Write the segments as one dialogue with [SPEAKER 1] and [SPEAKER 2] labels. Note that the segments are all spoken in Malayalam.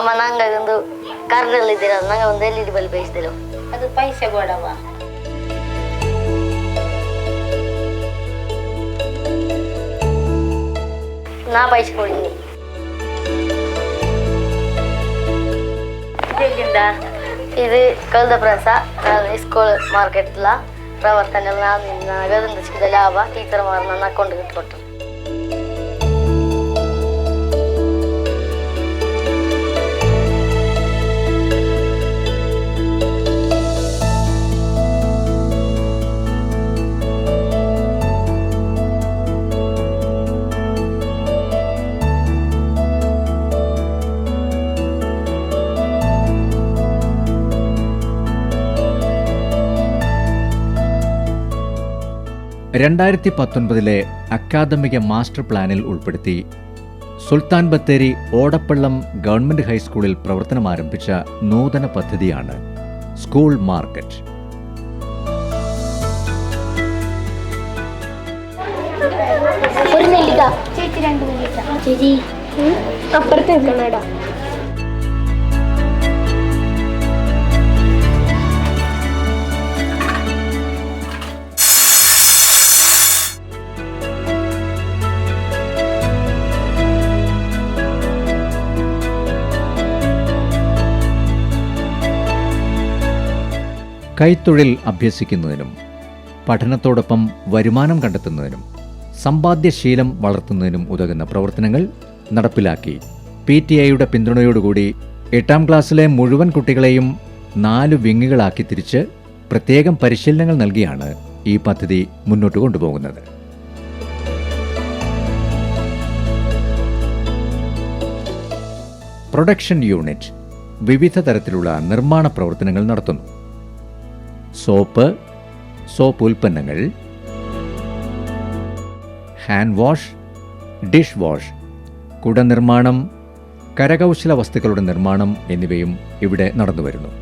[SPEAKER 1] ಅಮ್ಮ ನಂಗೆ ಒಂದು ಕರ್ನಲ್ಲಿ ಇದ್ದೀರ ನಂಗೆ ಒಂದು LED ಬಲ್ಬ್ ಬೇಯಿಸ್ತಿಲ್ಲ
[SPEAKER 2] ಅದು ಪೈಸೆ ಕೊಡವ
[SPEAKER 1] ನಾ ಪೈಸೆ ಕೊಡಿನಿ ഇത് കൽദപ്രസ സ്കൂൾ മാർക്കറ്റില പ്രവർത്തനങ്ങൾ നഗരത്തിൻ്റെ ലാഭ ടീച്ചർമാർ നന്ന അക്കൗണ്ട് കിട്ടുകൊട്ടു
[SPEAKER 3] ലെ അക്കാദമിക മാസ്റ്റർ പ്ലാനിൽ ഉൾപ്പെടുത്തി സുൽത്താൻ ബത്തേരി ഓടപ്പള്ളം ഗവൺമെന്റ് ഹൈസ്കൂളിൽ പ്രവർത്തനം ആരംഭിച്ച നൂതന പദ്ധതിയാണ് സ്കൂൾ മാർക്കറ്റ്. കൈത്തൊഴിൽ അഭ്യസിക്കുന്നതിനും പഠനത്തോടൊപ്പം വരുമാനം കണ്ടെത്തുന്നതിനും സമ്പാദ്യശീലം വളർത്തുന്നതിനും ഉതകുന്ന പ്രവർത്തനങ്ങൾ നടപ്പിലാക്കി PTIയുടെ പിന്തുണയോടുകൂടി 8ാം ക്ലാസ്സിലെ മുഴുവൻ കുട്ടികളെയും 4 വിങ്ങുകളാക്കി തിരിച്ച് പ്രത്യേകം പരിശീലനങ്ങൾ നൽകിയാണ് ഈ പദ്ധതി മുന്നോട്ട് കൊണ്ടുപോകുന്നത്. പ്രൊഡക്ഷൻ യൂണിറ്റ് വിവിധ തരത്തിലുള്ള നിർമ്മാണ പ്രവർത്തനങ്ങൾ നടത്തുന്നു. സോപ്പ് ഉൽപ്പന്നങ്ങൾ, ഹാൻഡ് വാഷ്, ഡിഷ് വാഷ്, കുട നിർമ്മാണം, കരകൗശല വസ്തുക്കളുടെ നിർമ്മാണം എന്നിവയും ഇവിടെ നടന്നുവരുന്നു.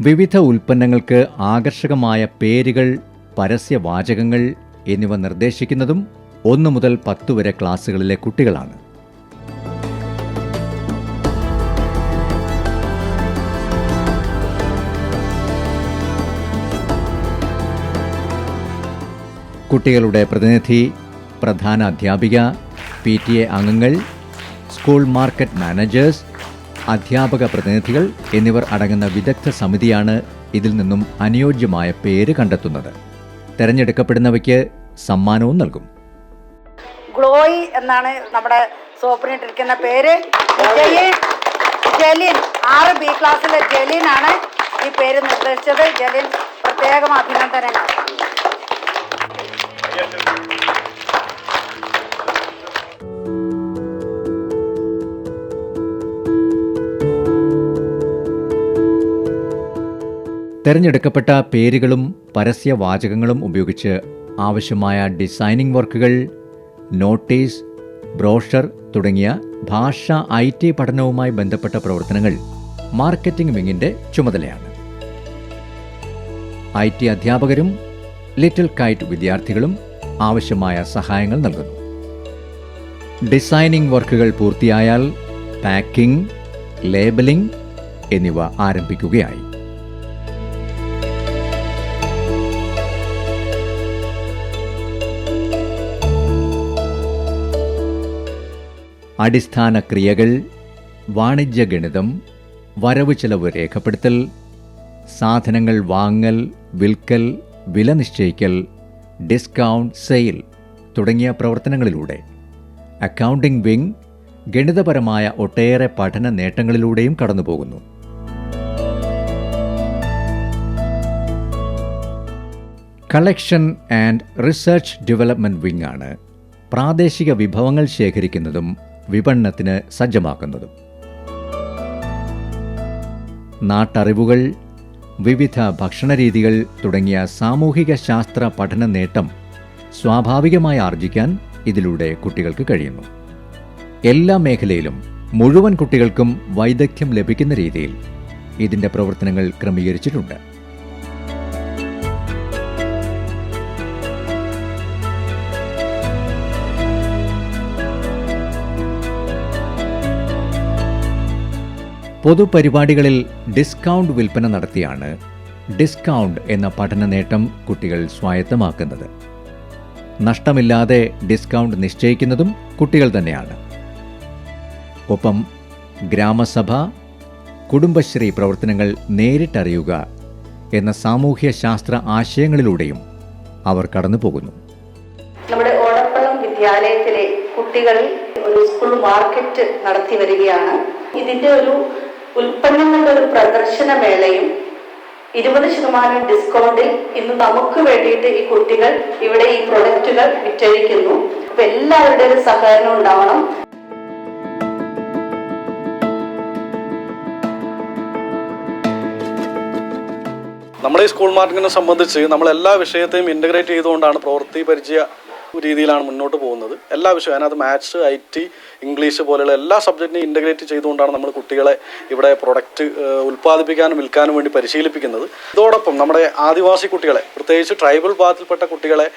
[SPEAKER 3] വിവിധ ഉൽപ്പന്നങ്ങൾക്ക് ആകർഷകമായ പേരുകൾ, പരസ്യവാചകങ്ങൾ എന്നിവ നിർദ്ദേശിക്കുന്നതും 1 മുതൽ 10 വരെ ക്ലാസ്സുകളിലെ കുട്ടികളാണ്. കുട്ടികളുടെ പ്രതിനിധി, പ്രധാന അധ്യാപിക, PTA അംഗങ്ങൾ, സ്കൂൾ മാർക്കറ്റ് മാനേജേഴ്സ്, അധ്യാപക പ്രതിനിധികൾ എന്നിവർ അടങ്ങുന്ന വിദഗ്ധ സമിതിയാണ് ഇതിൽ നിന്നും അനുയോജ്യമായ പേര് കണ്ടെത്തുന്നത്. തെരഞ്ഞെടുക്കപ്പെടുന്നവയ്ക്ക് സമ്മാനവും നൽകും.
[SPEAKER 4] ഗ്ലോയി എന്നാണ് നമ്മുടെ സോപ്പിനിട്ടിരിക്കുന്ന പേര്. ജലിൻ 6B ക്ലാസ്സിലെ ജലിനാണ് ഈ പേര് നിർദ്ദേശിച്ചത്. ജലിൻ പ്രത്യേകം അഭിനന്ദനങ്ങൾ.
[SPEAKER 3] തെരഞ്ഞെടുക്കപ്പെട്ട പേരുകളും പരസ്യവാചകങ്ങളും ഉപയോഗിച്ച് ആവശ്യമായ ഡിസൈനിംഗ് വർക്കുകൾ, നോട്ടീസ്, ബ്രോഷർ തുടങ്ങിയ ഭാഷാ IT പഠനവുമായി ബന്ധപ്പെട്ട പ്രവർത്തനങ്ങൾ മാർക്കറ്റിംഗ് വിങ്ങിന്റെ ചുമതലയാണ്. IT അധ്യാപകരും ലിറ്റിൽ കൈറ്റ് വിദ്യാർത്ഥികളും ആവശ്യമായ സഹായങ്ങൾ നൽകുന്നു. ഡിസൈനിംഗ് വർക്കുകൾ പൂർത്തിയായാൽ പാക്കിംഗ്, ലേബലിംഗ് എന്നിവ ആരംഭിക്കുകയായി. അടിസ്ഥാന ക്രിയകൾ, വാണിജ്യഗണിതം, വരവ് ചെലവ് രേഖപ്പെടുത്തൽ, സാധനങ്ങൾ വാങ്ങൽ, വിൽക്കൽ, വില നിശ്ചയിക്കൽ, ഡിസ്കൗണ്ട്, സെയിൽ തുടങ്ങിയ പ്രവർത്തനങ്ങളിലൂടെ അക്കൗണ്ടിംഗ് വിങ് ഗണിതപരമായ ഒട്ടേറെ പഠന നേട്ടങ്ങളിലൂടെയും കടന്നുപോകുന്നു. Collection and research development wing ആണ് പ്രാദേശിക വിഭവങ്ങൾ ശേഖരിക്കുന്നതും വിപണനത്തിന് സജ്ജമാക്കുന്നതും. നാട്ടറിവുകൾ, വിവിധ ഭക്ഷണരീതികൾ തുടങ്ങിയ സാമൂഹിക ശാസ്ത്ര പഠന നേട്ടം സ്വാഭാവികമായി ആർജിക്കാൻ ഇതിലൂടെ കുട്ടികൾക്ക് കഴിയുന്നു. എല്ലാ മേഖലയിലും മുഴുവൻ കുട്ടികൾക്കും വൈദഗ്ധ്യം ലഭിക്കുന്ന രീതിയിൽ ഇതിൻ്റെ പ്രവർത്തനങ്ങൾ ക്രമീകരിച്ചിട്ടുണ്ട്. പൊതുപരിപാടികളിൽ ഡിസ്കൗണ്ട് വിൽപ്പന നടത്തിയാണ് ഡിസ്കൗണ്ട് എന്ന പഠന നേട്ടം കുട്ടികൾ സ്വായത്തമാക്കുന്നത്. നഷ്ടമില്ലാതെ ഡിസ്കൗണ്ട് നിശ്ചയിക്കുന്നതും കുട്ടികൾ തന്നെയാണ്. ഒപ്പം ഗ്രാമസഭ, കുടുംബശ്രീ പ്രവർത്തനങ്ങൾ നേരിട്ടറിയുക എന്ന സാമൂഹ്യ ശാസ്ത്ര ആശയങ്ങളിലൂടെയും അവർ കടന്നു പോകുന്നു.
[SPEAKER 4] നമ്മുടെ ഓടപ്പള്ളം വിദ്യാലയത്തിലെ കുട്ടികൾ ഒരു സ്കൂൾ മാർക്കറ്റ് നടത്തി വരികയാണ്. ഇതിന്റെ ഒരു ഉൽപ്പന്നങ്ങളുടെ ഒരു പ്രദർശന മേളയും 20% ഡിസ്കൗണ്ടിൽ ഇന്ന് നമുക്ക് വേണ്ടിയിട്ട് ഈ കുട്ടികൾ ഇവിടെ ഈ പ്രൊഡക്റ്റുകൾ വിറ്റഴിക്കുന്നു. അപ്പൊ എല്ലാവരുടെയും ഒരു സഹകരണം ഉണ്ടാവണം.
[SPEAKER 2] നമ്മുടെ ഈ സ്കൂൾ മാർക്കറ്റിനെ സംബന്ധിച്ച് നമ്മൾ എല്ലാ വിഷയത്തെയും ഇൻ്റഗ്രേറ്റ് ചെയ്തുകൊണ്ടാണ് പ്രവൃത്തി പരിചയ രീതിയിലാണ് മുന്നോട്ട് പോകുന്നത്. എല്ലാ വിഷയവും അതിനകത്ത് മാത്സ്, IT, ഇംഗ്ലീഷ് പോലെയുള്ള എല്ലാ സബ്ജക്റ്റിനെയും ഇൻ്റഗ്രേറ്റ് ചെയ്തുകൊണ്ടാണ് നമ്മൾ കുട്ടികളെ ഇവിടെ പ്രൊഡക്റ്റ് ഉൽപ്പാദിപ്പിക്കാനും വിൽക്കാനും വേണ്ടി പരിശീലിപ്പിക്കുന്നത്. ഇതോടൊപ്പം നമ്മുടെ ആദിവാസി കുട്ടികളെ, പ്രത്യേകിച്ച് ട്രൈബൽ വിഭാഗത്തിൽപ്പെട്ട കുട്ടികളെ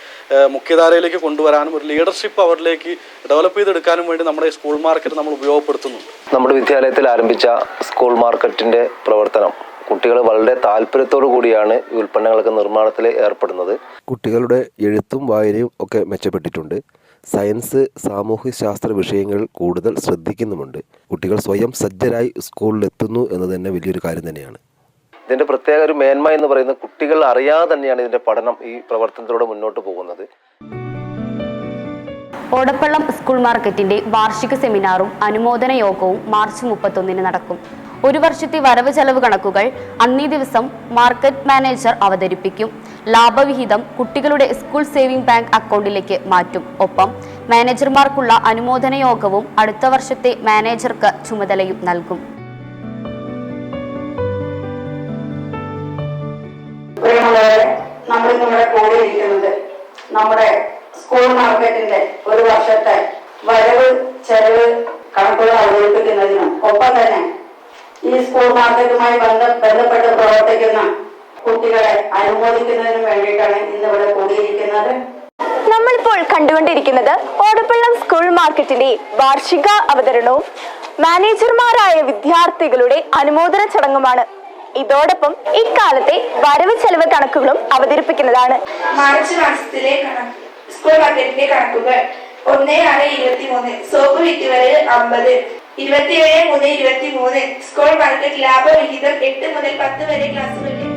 [SPEAKER 2] മുഖ്യധാരയിലേക്ക് കൊണ്ടുവരാനും ഒരു ലീഡർഷിപ്പ് അവരിലേക്ക് ഡെവലപ്പ് ചെയ്തെടുക്കാനും വേണ്ടി നമ്മുടെ സ്കൂൾ മാർക്കറ്റ് നമ്മൾ ഉപയോഗപ്പെടുത്തുന്നുണ്ട്.
[SPEAKER 5] നമ്മുടെ വിദ്യാലയത്തിൽ ആരംഭിച്ച സ്കൂൾ മാർക്കറ്റിൻ്റെ പ്രവർത്തനം കുട്ടികൾ വളരെ താല്പര്യത്തോടു കൂടിയാണ് ഈ ഉൽപ്പന്നങ്ങളൊക്കെ നിർമ്മാണത്തിൽ ഏർപ്പെടുന്നത്.
[SPEAKER 6] കുട്ടികളുടെ എഴുത്തും വായനയും ഒക്കെ മെച്ചപ്പെട്ടിട്ടുണ്ട്. സയൻസ്, സാമൂഹ്യ ശാസ്ത്ര വിഷയങ്ങൾ കൂടുതൽ ശ്രദ്ധിക്കുന്നുമുണ്ട്. കുട്ടികൾ സ്വയം സജ്ജരായി സ്കൂളിലെത്തുന്നു എന്നത് തന്നെ വലിയൊരു കാര്യം തന്നെയാണ്.
[SPEAKER 5] ഇതിൻ്റെ പ്രത്യേക ഒരു മേന്മ എന്ന് പറയുന്നത് കുട്ടികൾ അറിയാതെ തന്നെയാണ് ഇതിൻ്റെ പഠനം ഈ പ്രവർത്തനത്തിലൂടെ മുന്നോട്ട് പോകുന്നത്.
[SPEAKER 7] ഓടപ്പള്ളം സ്കൂൾ മാർക്കറ്റിന്റെ വാർഷിക സെമിനാറും അനുമോദന യോഗവും മാർച്ച് 31 നടക്കും. ഒരു വർഷത്തെ വരവ് ചെലവ് കണക്കുകൾ അന്നേ ദിവസം മാർക്കറ്റ് മാനേജർ അവതരിപ്പിക്കും. ലാഭവിഹിതം കുട്ടികളുടെ സ്കൂൾ സേവിംഗ് ബാങ്ക് അക്കൗണ്ടിലേക്ക് മാറ്റും. ഒപ്പം മാനേജർമാർക്കുള്ള അനുമോദന യോഗവും അടുത്ത വർഷത്തെ മാനേജർക്ക് ചുമതലയും നൽകും.
[SPEAKER 4] നമ്മുടെ സ്കൂൾ മാർക്കറ്റിന്റെ ഒരു വർഷത്തെ വരവ് ചെലവ് കണക്കുകൾ അവതരിപ്പിക്കുന്നതിനും ഒപ്പം തന്നെ ഈ സ്കൂൾ മാർക്കറ്റുമായി ബന്ധപ്പെട്ട് പ്രവർത്തിക്കുന്ന കുട്ടികളെ അനുമോദിക്കുന്നതിനും വേണ്ടിയിട്ടാണ് ഇന്നിവിടെ കൂടിയിരിക്കുന്നത്.
[SPEAKER 8] നമ്മളിപ്പോൾ കണ്ടുകൊണ്ടിരിക്കുന്നത് ഓടപ്പള്ളം സ്കൂൾ മാർക്കറ്റിന്റെ വാർഷിക അവതരണവും മാനേജർമാരായ വിദ്യാർത്ഥികളുടെ അനുമോദന ചടങ്ങുമാണ്. ഇതോടൊപ്പം ഇക്കാലത്തെ വരവ് ചെലവ് കണക്കുകളും അവതരിപ്പിക്കുന്നതാണ്.
[SPEAKER 9] മാർച്ച് മാസത്തിലെ സ്കൂൾ മാർക്കറ്റിന്റെ കണക്കുകൾ 1/6/23 സോപ്പ് വിറ്റുവരവ് 50, 27/3/23 സ്കൂൾ മാർക്കറ്റ് ലാഭവിഹിതം 8 മുതൽ 10 വരെ ക്ലാസ്സുകളിൽ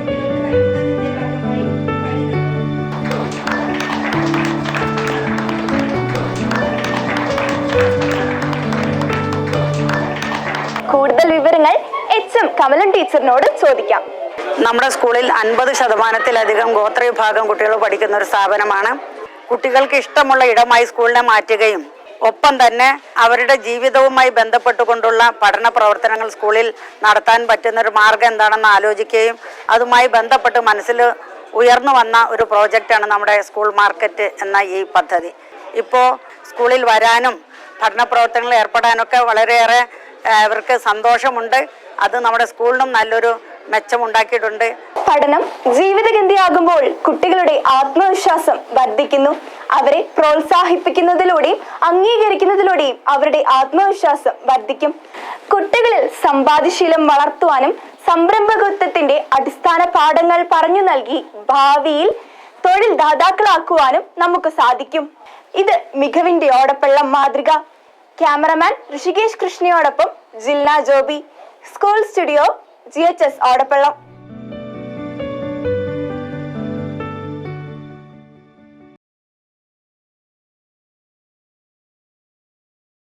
[SPEAKER 8] കൂടുതൽ വിവരങ്ങൾ HM കമലൻ ടീച്ചറിനോട് ചോദിക്കാം.
[SPEAKER 10] നമ്മുടെ സ്കൂളിൽ 50%-ലധികം ഗോത്രവിഭാഗം കുട്ടികൾ പഠിക്കുന്ന ഒരു സ്ഥാപനമാണ്. കുട്ടികൾക്ക് ഇഷ്ടമുള്ള ഇടമായി സ്കൂളിനെ മാറ്റുകയും ഒപ്പം തന്നെ അവരുടെ ജീവിതവുമായി ബന്ധപ്പെട്ടുകൊണ്ടുള്ള പഠന പ്രവർത്തനങ്ങൾ സ്കൂളിൽ നടത്താൻ പറ്റുന്ന ഒരു മാർഗം എന്താണെന്ന് ആലോചിക്കുകയും അതുമായി ബന്ധപ്പെട്ട് മനസ്സിൽ ഉയർന്നു വന്ന ഒരു പ്രോജക്റ്റാണ് നമ്മുടെ സ്കൂൾ മാർക്കറ്റ് എന്ന ഈ പദ്ധതി. ഇപ്പോൾ സ്കൂളിൽ വരാനും പഠന പ്രവർത്തനങ്ങളിൽ ഏർപ്പെടാനൊക്കെ വളരെയേറെ അവർക്ക് സന്തോഷമുണ്ട്. അത് നമ്മുടെ സ്കൂളിനും നല്ലൊരു മെച്ചമുണ്ടാക്കിയിട്ടുണ്ട്.
[SPEAKER 8] പഠനം ജീവിതഗന്ധിയാകുമ്പോൾ കുട്ടികളുടെ ആത്മവിശ്വാസം വർദ്ധിക്കുന്നു. അവരെ പ്രോത്സാഹിപ്പിക്കുന്നതിലൂടെയും അംഗീകരിക്കുന്നതിലൂടെയും അവരുടെ ആത്മവിശ്വാസം വർദ്ധിക്കും. കുട്ടികളിൽ സമ്പാദ്യശീലം വളർത്തുവാനും സംരംഭകത്വത്തിന്റെ അടിസ്ഥാന പാഠങ്ങൾ പറഞ്ഞു നൽകി ഭാവിയിൽ തൊഴിൽ ദാതാക്കളാക്കുവാനും നമുക്ക് സാധിക്കും. ഇത് മികവിന്റെ ഓടപ്പള്ളം മാതൃക. ക്യാമറമാൻ ഋഷികേഷ് കൃഷ്ണയോടൊപ്പം Jilna Joby. School studio GHS Odappallam.